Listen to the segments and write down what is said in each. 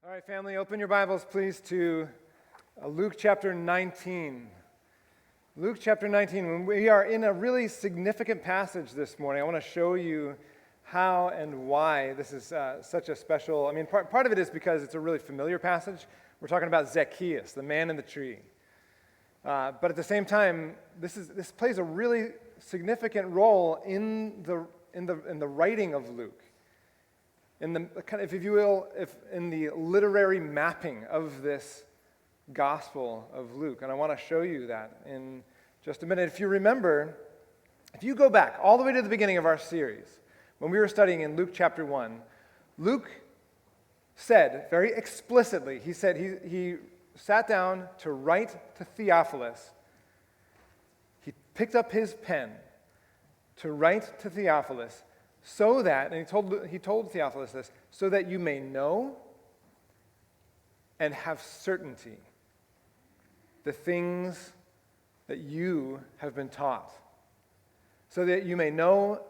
All right, family, open your Bibles, please, to Luke chapter 19. Luke chapter 19. We are in a really significant passage this morning. I want to show you how and why this is such a special. Part of it is because it's a really familiar passage. We're talking about Zacchaeus, the man in the tree. But at the same time, this plays a really significant role in the writing of Luke. In the if you will, in the literary mapping of this Gospel of Luke, and I want to show you that in just a minute. If you remember, if you go back all the way to the beginning of our series, when we were studying in Luke chapter 1, Luke said very explicitly, he said he sat down to write to Theophilus. He picked up his pen to write to Theophilus, so that, and he told Theophilus this, so that you may know and have certainty the things that you have been taught. So that you may know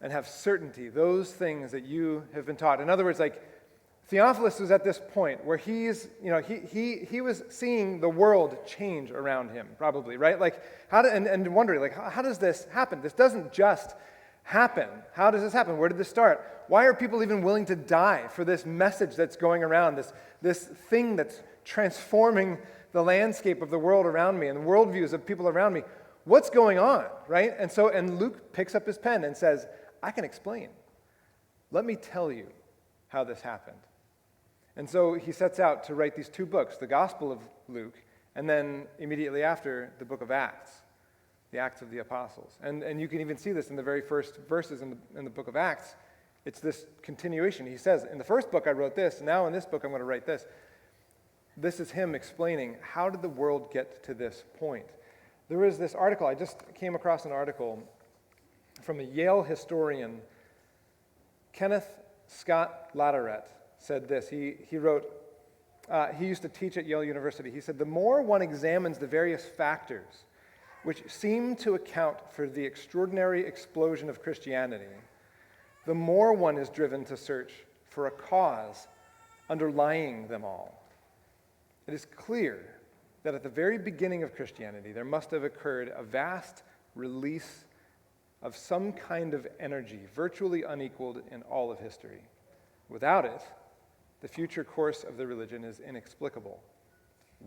and have certainty those things that you have been taught. In other words, like Theophilus was at this point where he was seeing the world change around him, probably, right? Like and wondering, like, how does this happen? This doesn't just happen. How does this happen? Where did this start? Why are people even willing to die for this message that's going around, this thing that's transforming the landscape of the world around me and the worldviews of people around me? What's going on, right? And Luke picks up his pen and says, I can explain. Let me tell you how this happened. And so he sets out to write these two books, the Gospel of Luke, and then immediately after, the book of Acts. The Acts of the Apostles. And you can even see this in the very first verses in the book of Acts. It's this continuation. He says, in the first book I wrote this, now in this book I'm going to write this. This is him explaining, how did the world get to this point? There was this article, I just came across an article from a Yale historian, Kenneth Scott Latourette, said this. He wrote, he used to teach at Yale University. He said, the more one examines the various factors which seem to account for the extraordinary explosion of Christianity, the more one is driven to search for a cause underlying them all. It is clear that at the very beginning of Christianity, there must have occurred a vast release of some kind of energy, virtually unequaled in all of history. Without it, the future course of the religion is inexplicable.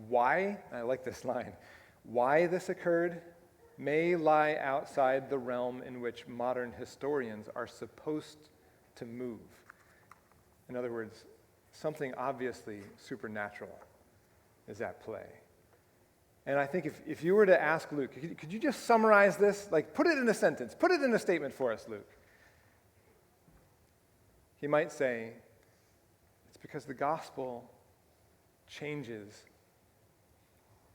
Why? I like this line. Why this occurred may lie outside the realm in which modern historians are supposed to move. In other words, something obviously supernatural is at play. And I think if you were to ask Luke, could you just summarize this? Like, put it in a sentence, put it in a statement for us, Luke. He might say, it's because the gospel changes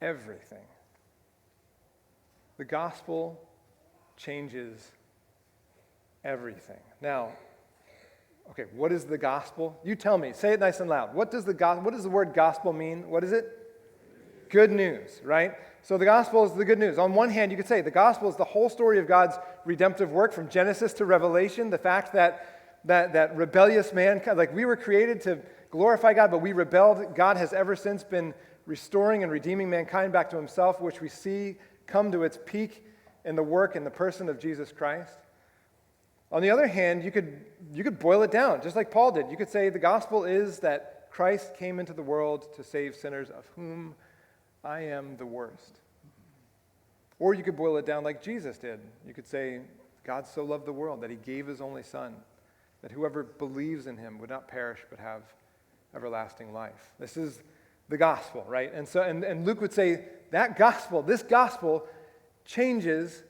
everything. The gospel changes everything. Now, okay, what is the gospel? You tell me. Say it nice and loud. What does the word gospel mean? What is it? Good news, right? So the gospel is the good news. On one hand, you could say the gospel is the whole story of God's redemptive work from Genesis to Revelation. The fact that rebellious mankind, like we were created to glorify God, but we rebelled. God has ever since been restoring and redeeming mankind back to himself, which we see come to its peak in the work and the person of Jesus Christ. On the other hand, you could boil it down, just like Paul did. You could say the gospel is that Christ came into the world to save sinners, of whom I am the worst. Or you could boil it down like Jesus did. You could say, God so loved the world that he gave his only son, that whoever believes in him would not perish but have everlasting life. This is the gospel, right? And Luke would say that gospel, this gospel changes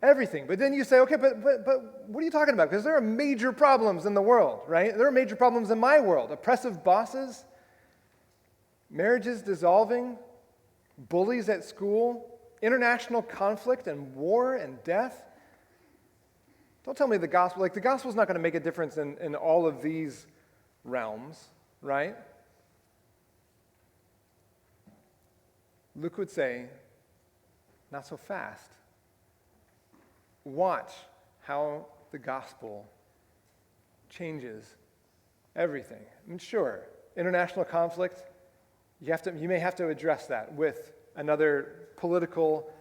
everything. But then you say, okay, but what are you talking about? Because there are major problems in the world, right? There are major problems in my world. Oppressive bosses, marriages dissolving, bullies at school, international conflict and war and death. Don't tell me the gospel, like the gospel's not going to make a difference in all of these realms, right? Luke would say, not so fast. Watch how the gospel changes everything. I mean, sure, international conflict, you may have to address that with another political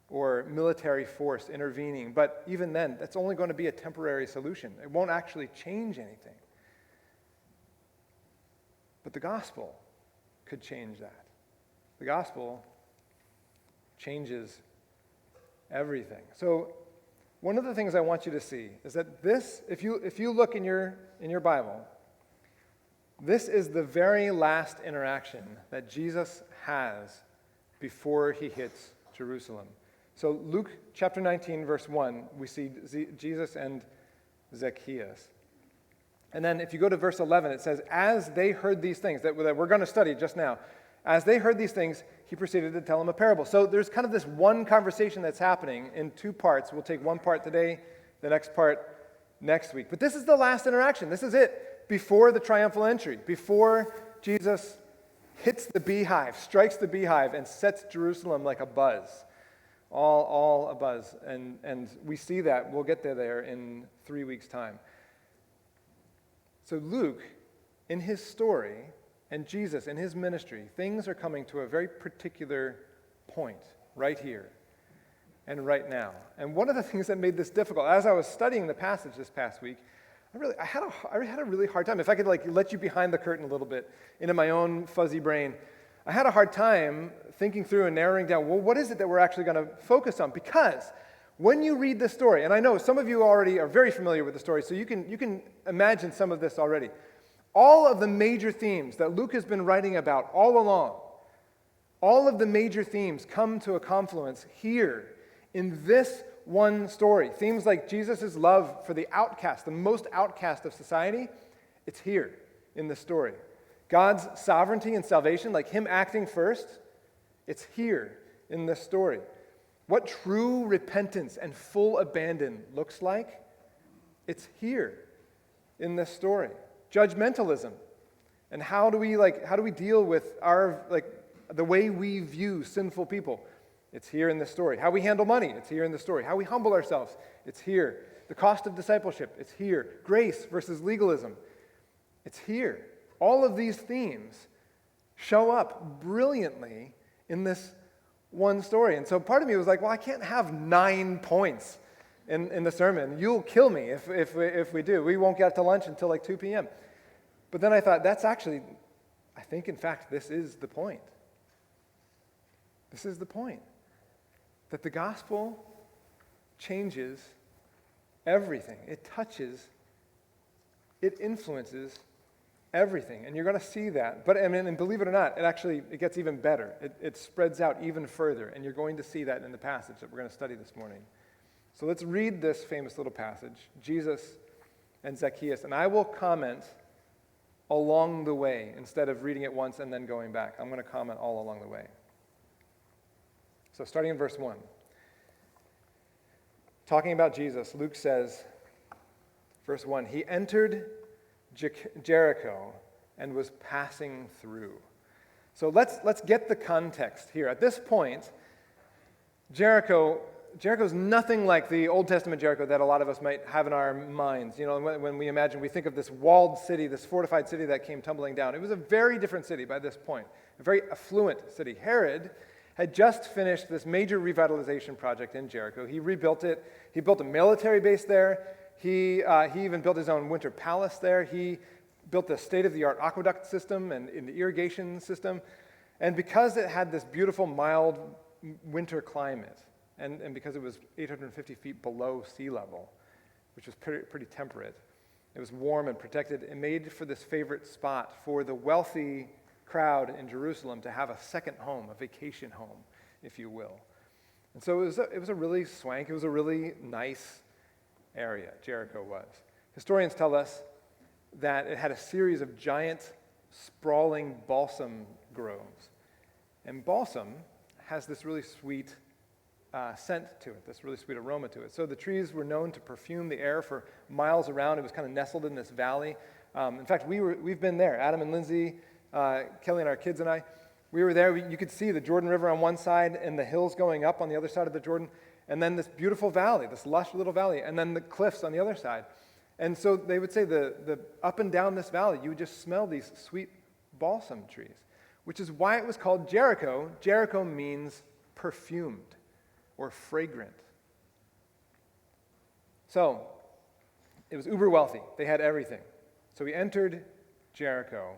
or military force intervening. But even then, that's only going to be a temporary solution. It won't actually change anything. But the gospel could change that. The gospel changes everything. So one of the things I want you to see is that this, if you look in your Bible, this is the very last interaction that Jesus has before he hits Jerusalem. So Luke chapter 19, verse 1, we see Jesus and Zacchaeus. And then if you go to verse 11, it says, as they heard these things that we're going to study just now, as they heard these things, he proceeded to tell them a parable. So there's kind of this one conversation that's happening in two parts. We'll take one part today, the next part next week. But this is the last interaction. This is it before the triumphal entry, before Jesus hits the beehive, strikes the beehive, and sets Jerusalem like a buzz. All a buzz. And we see that. We'll get there in 3 weeks' time. So Luke, in his story, and Jesus in his ministry, things are coming to a very particular point right here and right now. And one of the things that made this difficult, as I was studying the passage this past week, I had a really hard time. If I could let you behind the curtain a little bit into my own fuzzy brain, I had a hard time thinking through and narrowing down, well, what is it that we're actually going to focus on? Because when you read this story, and I know some of you already are very familiar with the story, so you can imagine some of this already. All of the major themes that Luke has been writing about all along, all of the major themes come to a confluence here in this one story. Themes like Jesus' love for the outcast, the most outcast of society, it's here in this story. God's sovereignty and salvation, like him acting first, it's here in this story. What true repentance and full abandon looks like, it's here in this story. Judgmentalism, and how do we deal with the way we view sinful people? It's here in this story. How we handle money, it's here in the story. How we humble ourselves, it's here. The cost of discipleship, it's here. Grace versus legalism, it's here. All of these themes show up brilliantly in this one story. And so part of me was like, well, I can't have 9 points in the sermon. You'll kill me if we do. We won't get to lunch until 2 p.m. But then I thought, I think in fact this is the point. This is the point. That the gospel changes everything. It touches, it influences everything. And you're going to see that. But and believe it or not, it gets even better. It spreads out even further. And you're going to see that in the passage that we're going to study this morning. So let's read this famous little passage, Jesus and Zacchaeus. And I will comment along the way instead of reading it once and then going back. I'm going to comment all along the way. So starting in verse 1. Talking about Jesus, Luke says, verse 1, he entered Jericho and was passing through. So let's get the context here. At this point, Jericho's nothing like the Old Testament Jericho that a lot of us might have in our minds. You know, when we think of this walled city, this fortified city that came tumbling down. It was a very different city by this point, a very affluent city. Herod had just finished this major revitalization project in Jericho. He rebuilt it. He built a military base there. He even built his own winter palace there. He built a state-of-the-art aqueduct system and an irrigation system. And because it had this beautiful, mild winter climate, and because it was 850 feet below sea level, which was pretty temperate, it was warm and protected, it made for this favorite spot for the wealthy crowd in Jerusalem to have a second home, a vacation home, if you will. And so it was a really swank, it was a really nice area, Jericho was. Historians tell us that it had a series of giant, sprawling balsam groves. And balsam has this really sweet scent to it, this really sweet aroma to it. So the trees were known to perfume the air for miles around. It was kind of nestled in this valley. In fact, we've been there. Adam and Lindsay, Kelly and our kids and I, we were there. You could see the Jordan River on one side and the hills going up on the other side of the Jordan, and then this beautiful valley, this lush little valley, and then the cliffs on the other side. And so they would say the up and down this valley, you would just smell these sweet balsam trees, which is why it was called Jericho. Jericho means perfumed or fragrant. So, it was uber wealthy. They had everything. So he entered Jericho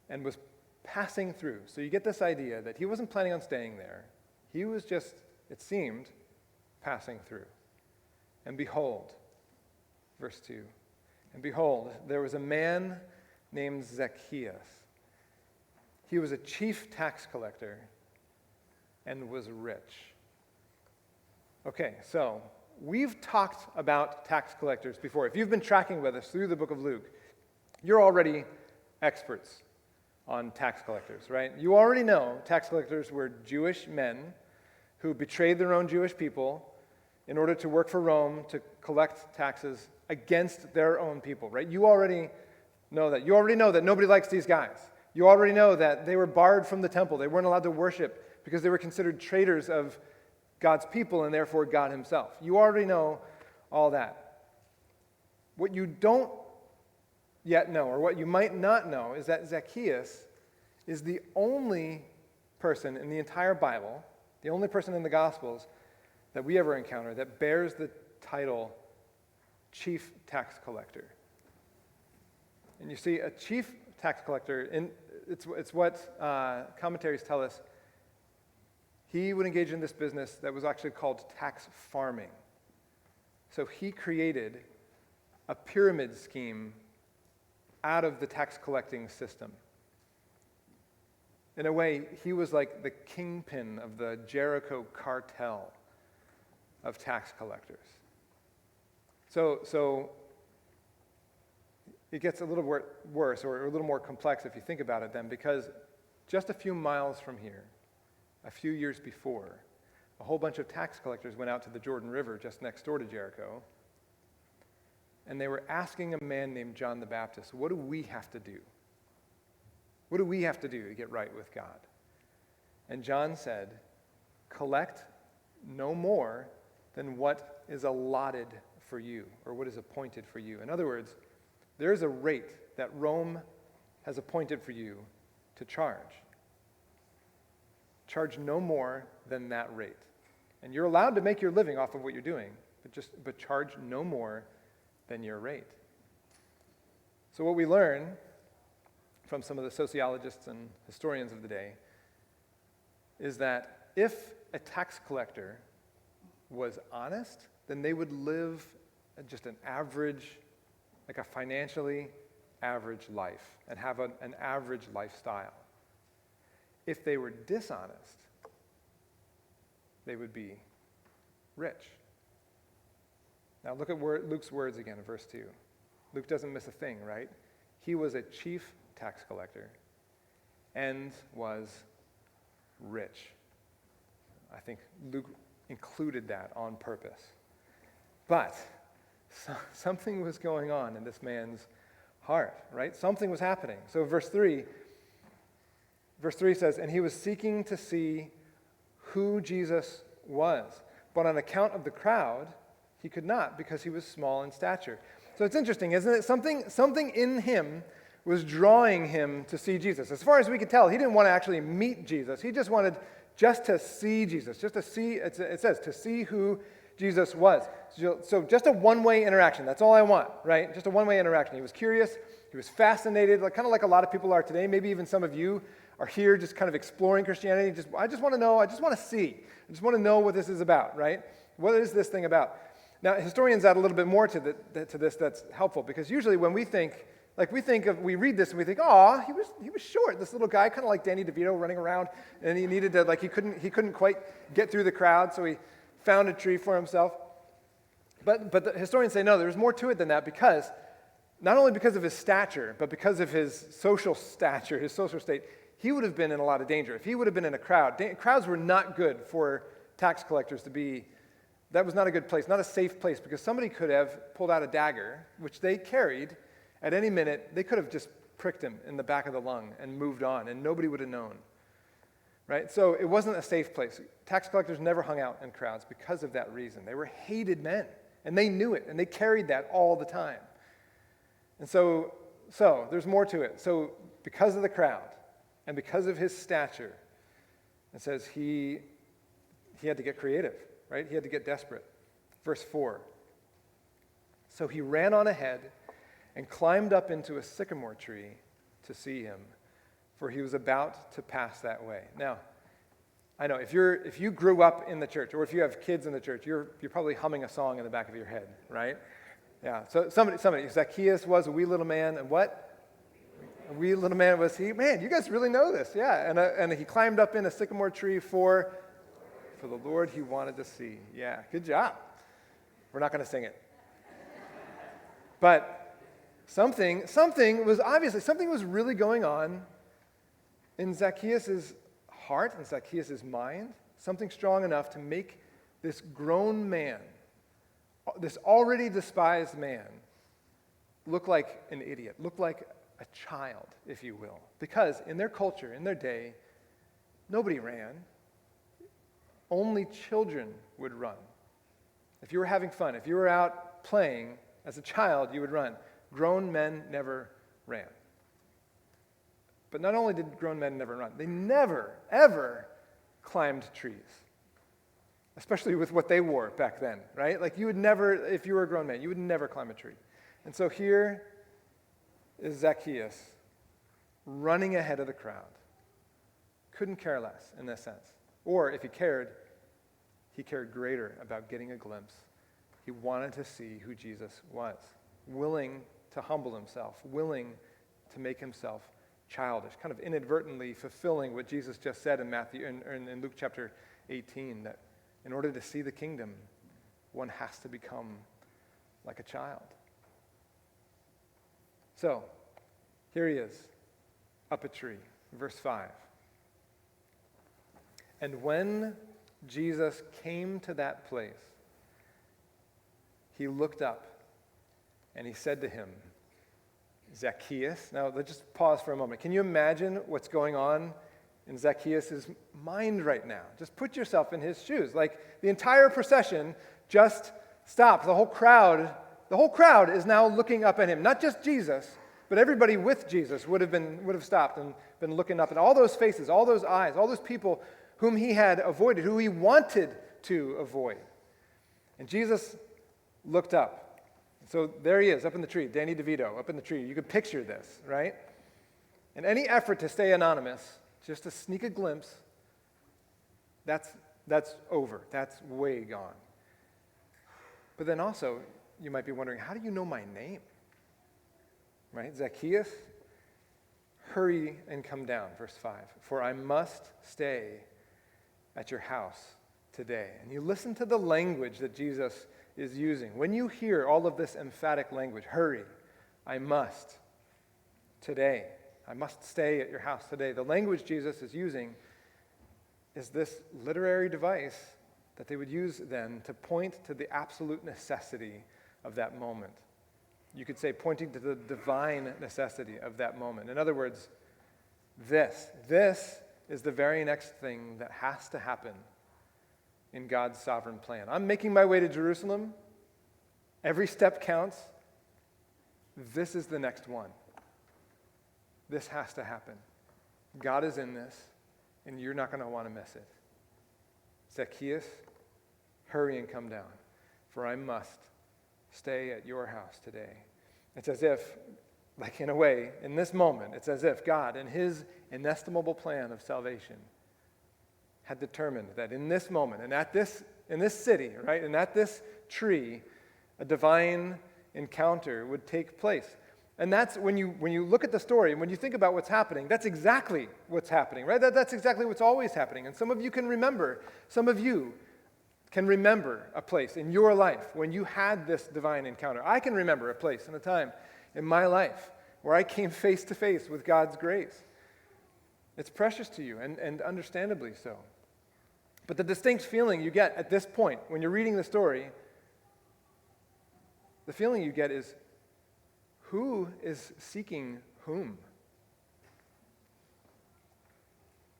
and was passing through. So you get this idea that he wasn't planning on staying there. He was just, it seemed, passing through. And behold, verse 2, and behold, there was a man named Zacchaeus. He was a chief tax collector and was rich. Okay, so we've talked about tax collectors before. If you've been tracking with us through the book of Luke, you're already experts on tax collectors, right? You already know tax collectors were Jewish men who betrayed their own Jewish people in order to work for Rome to collect taxes against their own people, right? You already know that. You already know that nobody likes these guys. You already know that they were barred from the temple. They weren't allowed to worship because they were considered traitors of God's people and therefore God himself. You already know all that. What you don't yet know, or what you might not know, is that Zacchaeus is the only person in the entire Bible, the only person in the Gospels that we ever encounter that bears the title chief tax collector. And you see, a chief tax collector, it's what commentaries tell us, he would engage in this business that was actually called tax farming. So he created a pyramid scheme out of the tax collecting system. In a way, he was like the kingpin of the Jericho cartel of tax collectors. So it gets a little worse or a little more complex if you think about it then, because just a few miles from here, a few years before, a whole bunch of tax collectors went out to the Jordan River just next door to Jericho, and they were asking a man named John the Baptist, what do we have to do? What do we have to do to get right with God? And John said, collect no more than what is allotted for you, or what is appointed for you. In other words, there is a rate that Rome has appointed for you to charge. Charge no more than that rate. And you're allowed to make your living off of what you're doing, but charge no more than your rate. So what we learn from some of the sociologists and historians of the day is that if a tax collector was honest, then they would live just an average, like a financially average life and have an average lifestyle. If they were dishonest, they would be rich. Now look at Luke's words again in verse 2. Luke doesn't miss a thing, right? He was a chief tax collector and was rich. I think Luke included that on purpose. But something was going on in this man's heart, right? Something was happening. So verse 3 says, and he was seeking to see who Jesus was. But on account of the crowd, he could not because he was small in stature. So it's interesting, isn't it? Something in him was drawing him to see Jesus. As far as we could tell, he didn't want to actually meet Jesus. He just wanted just to see Jesus, just to see, it says, to see who Jesus was. So just a one-way interaction. That's all I want, right? Just a one-way interaction. He was curious. He was fascinated, kind of like a lot of people are today. Maybe even some of you are here just kind of exploring Christianity. I just want to know. I just want to see. I just want to know what this is about, right? What is this thing about? Now, historians add a little bit more to this that's helpful, because usually when we read this and we think, oh, he was short. This little guy, kind of like Danny DeVito running around, and he needed to, he couldn't quite get through the crowd, so he found a tree for himself. But the historians say, no, there's more to it than that, because not only because of his stature, but because of his social stature, his social state, he would have been in a lot of danger. If he would have been in a crowd, crowds were not good for tax collectors to be. That was not a good place, not a safe place, because somebody could have pulled out a dagger, which they carried. At any minute, they could have just pricked him in the back of the lung and moved on, and nobody would have known. Right? So it wasn't a safe place. Tax collectors never hung out in crowds because of that reason. They were hated men, and they knew it, and they carried that all the time. And so there's more to it. So because of the crowd and because of his stature, it says he had to get creative, right? He had to get desperate. Verse 4. So he ran on ahead and climbed up into a sycamore tree to see him, for he was about to pass that way. Now, I know if you grew up in the church, or if you have kids in the church, you're probably humming a song in the back of your head, right? Yeah. So somebody, Zacchaeus was a wee little man, and what? A wee little man was he? Man, you guys really know this, yeah. And he climbed up in a sycamore tree for the Lord he wanted to see. Yeah, good job. We're not going to sing it, but something was really going on in Zacchaeus' heart, in Zacchaeus' mind, something strong enough to make this grown man, this already despised man, look like an idiot, look like a child, if you will. Because in their culture, in their day, nobody ran. Only children would run. If you were having fun, if you were out playing as a child, you would run. Grown men never ran. But not only did grown men never run, they never, ever climbed trees. Especially with what they wore back then, right? Like you would never, if you were a grown man, you would never climb a tree. And so here is Zacchaeus running ahead of the crowd. Couldn't care less in this sense. Or if he cared greater about getting a glimpse. He wanted to see who Jesus was, willing to humble himself, willing to make himself childish, kind of inadvertently fulfilling what Jesus just said in Luke chapter 18, that in order to see the kingdom, one has to become like a child. So, here he is, up a tree, verse 5. And when Jesus came to that place, he looked up and he said to him, Zacchaeus. Now, let's just pause for a moment. Can you imagine what's going on in Zacchaeus' mind right now? Just put yourself in his shoes. Like the entire procession just stopped. The whole crowd is now looking up at him. Not just Jesus, but everybody with Jesus would have stopped and been looking up. And all those faces, all those eyes, all those people whom he had avoided, who he wanted to avoid. And Jesus looked up. So there he is, up in the tree, Danny DeVito, up in the tree. You could picture this, right? And any effort to stay anonymous, just to sneak a glimpse, that's over. That's way gone. But then also, you might be wondering, how do you know my name? Right? Zacchaeus, hurry and come down, verse 5. For I must stay at your house today. And you listen to the language that Jesus is using. When you hear all of this emphatic language, hurry, I must, today, I must stay at your house today. The language Jesus is using is this literary device that they would use then to point to the absolute necessity of that moment. You could say pointing to the divine necessity of that moment. In other words, this is the very next thing that has to happen in God's sovereign plan. I'm making my way to Jerusalem. Every step counts. This is the next one. This has to happen. God is in this, and you're not going to want to miss it. Zacchaeus, hurry and come down, for I must stay at your house today. It's as if, like in a way, in this moment, it's as if God, in his inestimable plan of salvation, had determined that in this moment, and in this city, right, and at this tree, a divine encounter would take place. And that's when you look at the story, and when you think about what's happening, that's exactly what's happening, right? That's exactly what's always happening. And some of you can remember a place in your life when you had this divine encounter. I can remember a place and a time in my life where I came face to face with God's grace. It's precious to you, and understandably so. But the distinct feeling you get at this point, when you're reading the story, the feeling you get is, who is seeking whom?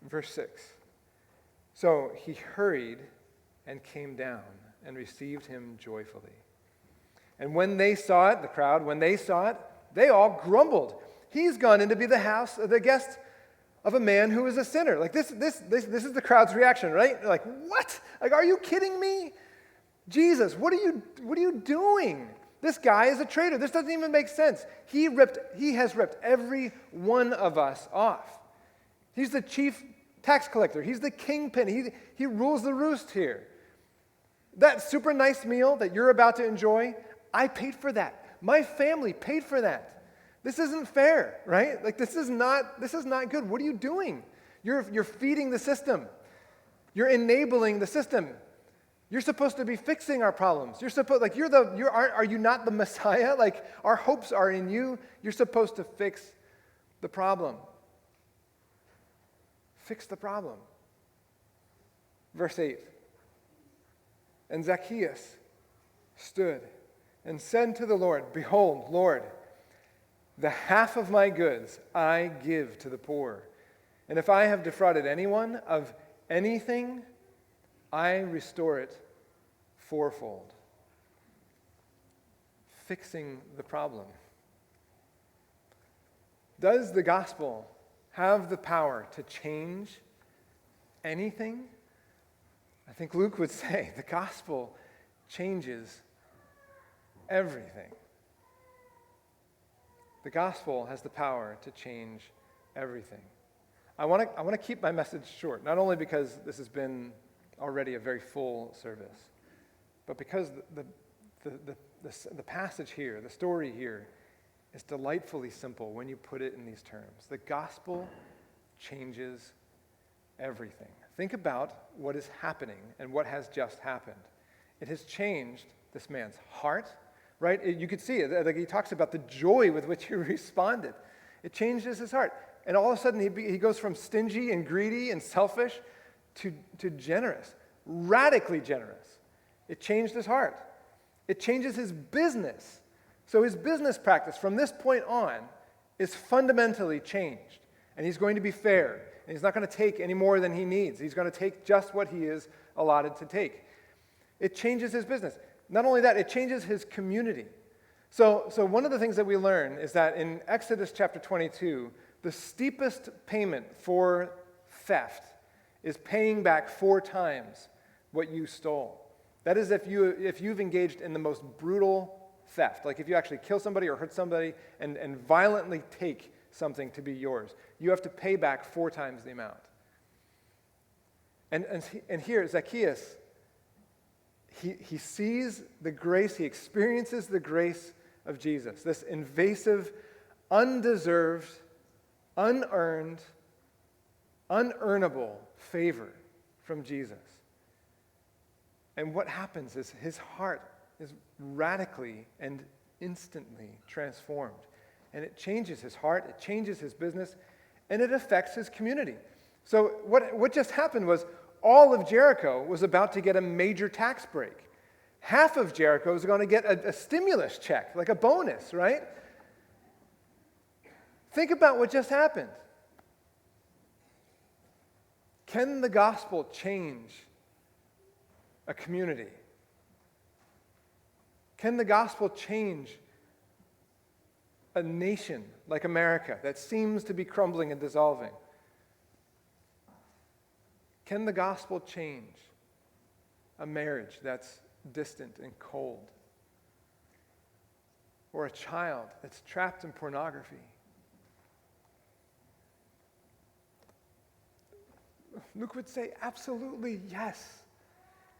Verse 6. So he hurried and came down and received him joyfully. And when they saw it, the crowd, when they saw it, they all grumbled He's gone in to be the guest of a man who is a sinner. Like this is the crowd's reaction, right? They're like, what? Like, are you kidding me? Jesus, what are you doing? This guy is a traitor. This doesn't even make sense. He has ripped every one of us off. He's the chief tax collector. He's the kingpin. He rules the roost here. That super nice meal that you're about to enjoy, I paid for that. My family paid for that. This isn't fair, right? Like this is not good. What are you doing? You're feeding the system. You're enabling the system. You're supposed to be fixing our problems. Are you not the Messiah? Like our hopes are in you. You're supposed to fix the problem. Fix the problem. Verse 8. And Zacchaeus stood and said to the Lord, "Behold, Lord, the half of my goods I give to the poor. And if I have defrauded anyone of anything, I restore it fourfold." Fixing the problem. Does the gospel have the power to change anything? I think Luke would say the gospel changes everything. The gospel has the power to change everything. I want to keep my message short, not only because this has been already a very full service, but because the passage here, the story here, is delightfully simple when you put it in these terms. The gospel changes everything. Think about what is happening and what has just happened. It has changed this man's heart, right? You could see it. Like he talks about the joy with which he responded. It changes his heart. And all of a sudden he goes from stingy and greedy and selfish to generous, radically generous. It changed his heart. It changes his business. So his business practice from this point on is fundamentally changed. And he's going to be fair. And he's not going to take any more than he needs. He's going to take just what he is allotted to take. It changes his business. Not only that, it changes his community. So one of the things that we learn is that in Exodus chapter 22, the steepest payment for theft is paying back 4 times what you stole. That is if you've engaged in the most brutal theft, like if you actually kill somebody or hurt somebody and violently take something to be yours, you have to pay back 4 times the amount. And here, Zacchaeus, he sees the grace, he experiences the grace of Jesus, this invasive, undeserved, unearned, unearnable favor from Jesus. And what happens is his heart is radically and instantly transformed. And it changes his heart, it changes his business, and it affects his community. So what just happened was all of Jericho was about to get a major tax break. Half of Jericho was going to get a stimulus check, like a bonus, right? Think about what just happened. Can the gospel change a community? Can the gospel change a nation like America that seems to be crumbling and dissolving? Can the gospel change a marriage that's distant and cold? Or a child that's trapped in pornography? Luke would say, absolutely yes.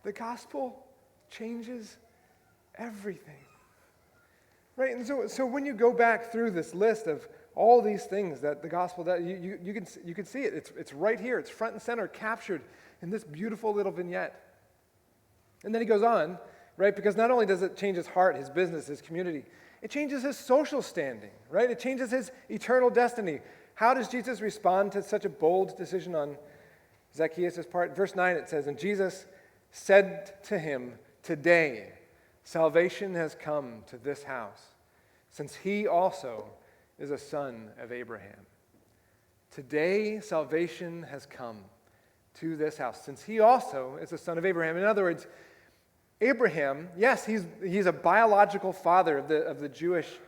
The gospel changes everything. Right? And so when you go back through this list of all these things that the gospel does, you can see it. It's right here. It's front and center, captured in this beautiful little vignette. And then he goes on, right? Because not only does it change his heart, his business, his community, it changes his social standing, right? It changes his eternal destiny. How does Jesus respond to such a bold decision on Zacchaeus' part? Verse 9 it says, "And Jesus said to him, 'Today salvation has come to this house, since he also is a son of Abraham.'" Today salvation has come to this house, since he also is a son of Abraham. In other words, Abraham, yes, he's a biological father of the Jewish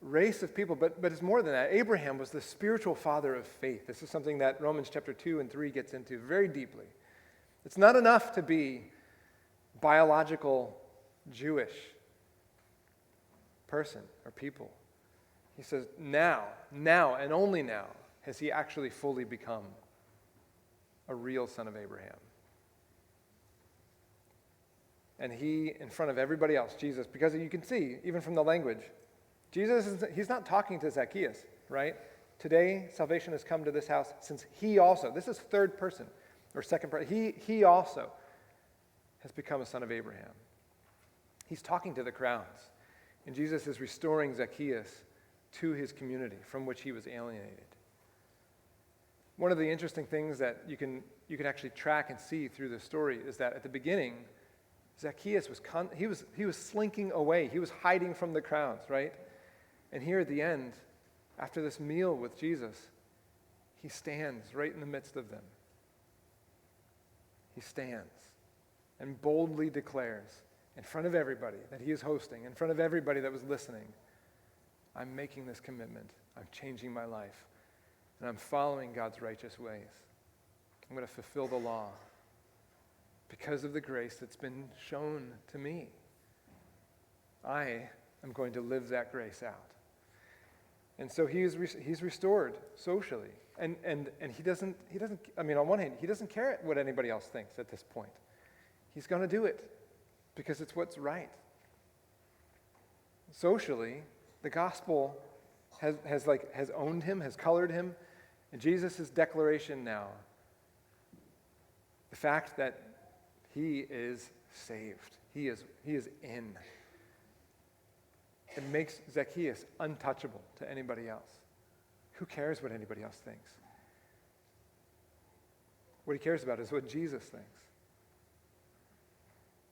race of people, but it's more than that. Abraham was the spiritual father of faith. This is something that Romans chapter 2 and 3 gets into very deeply. It's not enough to be biological Jewish person or people. He says now, and only now, has he actually fully become a real son of Abraham. And he, in front of everybody else, Jesus, because you can see, even from the language, he's not talking to Zacchaeus, right? Today, salvation has come to this house since he also, this is third person, or second person, he also has become a son of Abraham. He's talking to the crowds. And Jesus is restoring Zacchaeus to his community from which he was alienated. One of the interesting things that you can actually track and see through the story is that at the beginning, Zacchaeus was slinking away. He was hiding from the crowds, right? And here at the end, after this meal with Jesus, he stands right in the midst of them. He stands and boldly declares in front of everybody that he is hosting, in front of everybody that was listening, I'm making this commitment. I'm changing my life. And I'm following God's righteous ways. I'm going to fulfill the law because of the grace that's been shown to me. I am going to live that grace out. And so he's restored socially. And he doesn't, I mean, on one hand, he doesn't care what anybody else thinks at this point. He's going to do it because it's what's right. Socially, the gospel has owned him, has colored him. And Jesus' declaration now, the fact that he is saved, he is in, it makes Zacchaeus untouchable to anybody else. Who cares what anybody else thinks? What he cares about is what Jesus thinks.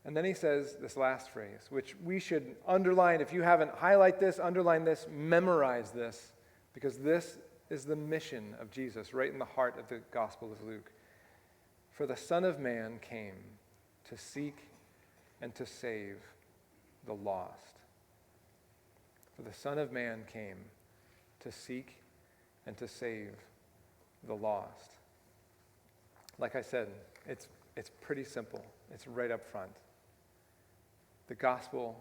And then he says this last phrase, which we should underline. If you haven't, highlight this, underline this, memorize this, because this is the mission of Jesus right in the heart of the Gospel of Luke. For the Son of Man came to seek and to save the lost. For the Son of Man came to seek and to save the lost. Like I said, it's pretty simple. It's right up front. The gospel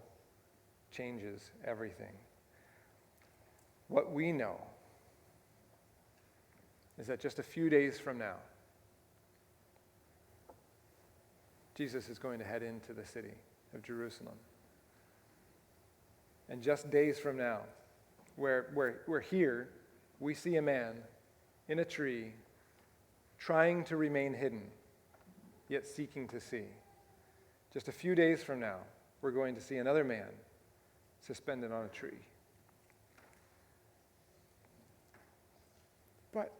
changes everything. What we know is that just a few days from now, Jesus is going to head into the city of Jerusalem. And just days from now, we're here, we see a man in a tree trying to remain hidden, yet seeking to see. Just a few days from now, we're going to see another man suspended on a tree. But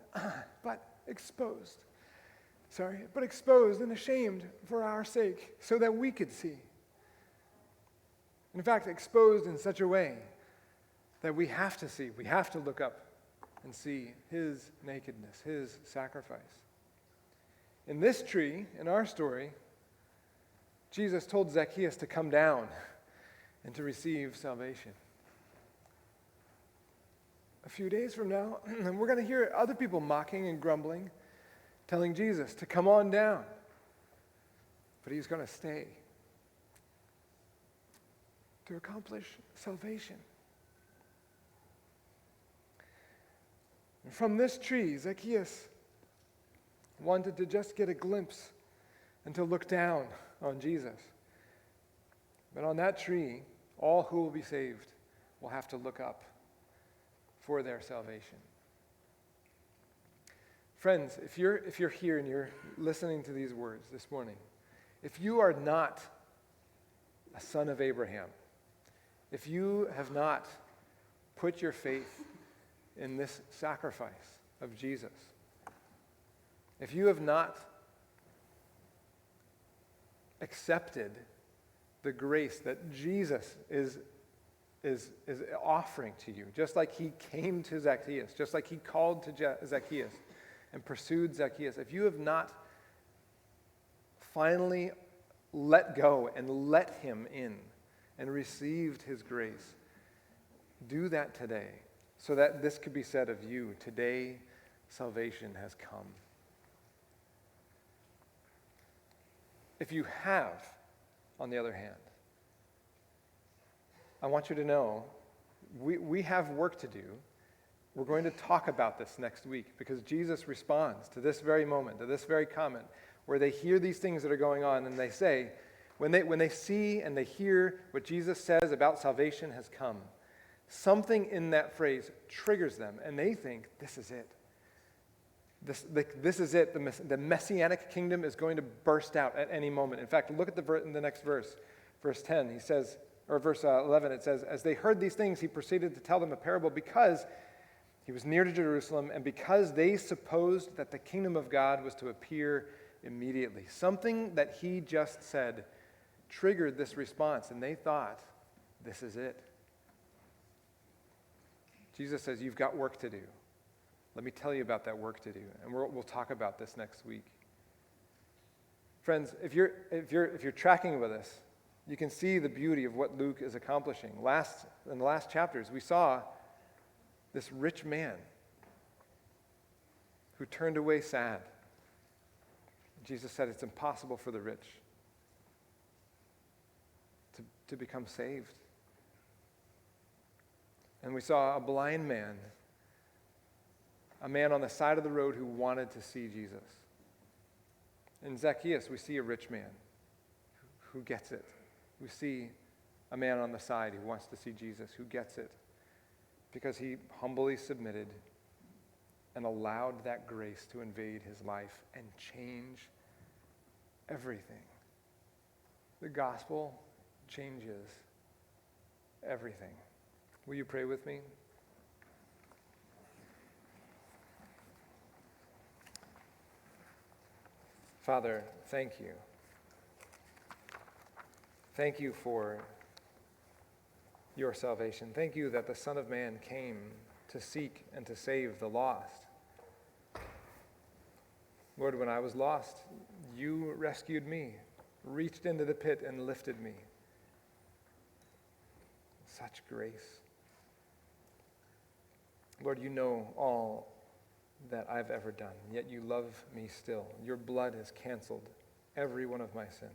exposed and ashamed for our sake, so that we could see. In fact, exposed in such a way that we have to see, we have to look up and see his nakedness, his sacrifice. In this tree, in our story, Jesus told Zacchaeus to come down and to receive salvation. A few days from now, we're going to hear other people mocking and grumbling, telling Jesus to come on down. But he's going to stay to accomplish salvation. And from this tree, Zacchaeus wanted to just get a glimpse and to look down on Jesus. But on that tree, all who will be saved will have to look up for their salvation. Friends, if you're here and you're listening to these words this morning, if you are not a son of Abraham, if you have not put your faith in this sacrifice of Jesus, if you have not accepted the grace that Jesus is offering to you, just like he came to Zacchaeus, just like he called to Zacchaeus and pursued Zacchaeus, if you have not finally let go and let him in and received his grace, Do that today so that this could be said of you. Today, salvation has come. If you have, on the other hand, I want you to know we have work to do. We're going to talk about this next week because Jesus responds to this very moment, to this very comment, where they hear these things that are going on and they say, when they see and they hear what Jesus says about salvation has come, something in that phrase triggers them and they think, this is it. This is it. The Messianic kingdom is going to burst out at any moment. In fact, look at the next verse, verse 10. He says, or verse 11, it says, as they heard these things, he proceeded to tell them a parable because he was near to Jerusalem and because they supposed that the kingdom of God was to appear immediately. Something that he just said triggered this response, and they thought, this is it. Jesus says, you've got work to do. Let me tell you about that work to do, and we'll talk about this next week. Friends, if you're tracking with us, you can see the beauty of what Luke is accomplishing. In the last chapters, we saw this rich man who turned away sad. Jesus said it's impossible for the rich to become saved. And we saw a blind man, a man on the side of the road who wanted to see Jesus. In Zacchaeus, we see a rich man who gets it. We see a man on the side who wants to see Jesus, who gets it, because he humbly submitted and allowed that grace to invade his life and change everything. The gospel changes everything. Will you pray with me? Father, thank you. Thank you for your salvation. Thank you that the Son of Man came to seek and to save the lost. Lord, when I was lost, you rescued me, reached into the pit and lifted me. Such grace. Lord, you know all that I've ever done, yet you love me still. Your blood has canceled every one of my sins.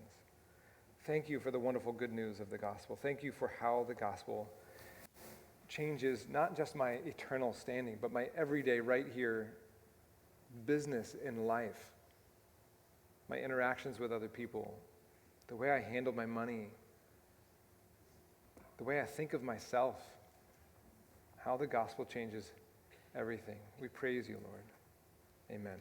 Thank you for the wonderful good news of the gospel. Thank you for how the gospel changes not just my eternal standing, but my everyday, right here, business in life, my interactions with other people, the way I handle my money, the way I think of myself, how the gospel changes everything. We praise you, Lord. Amen.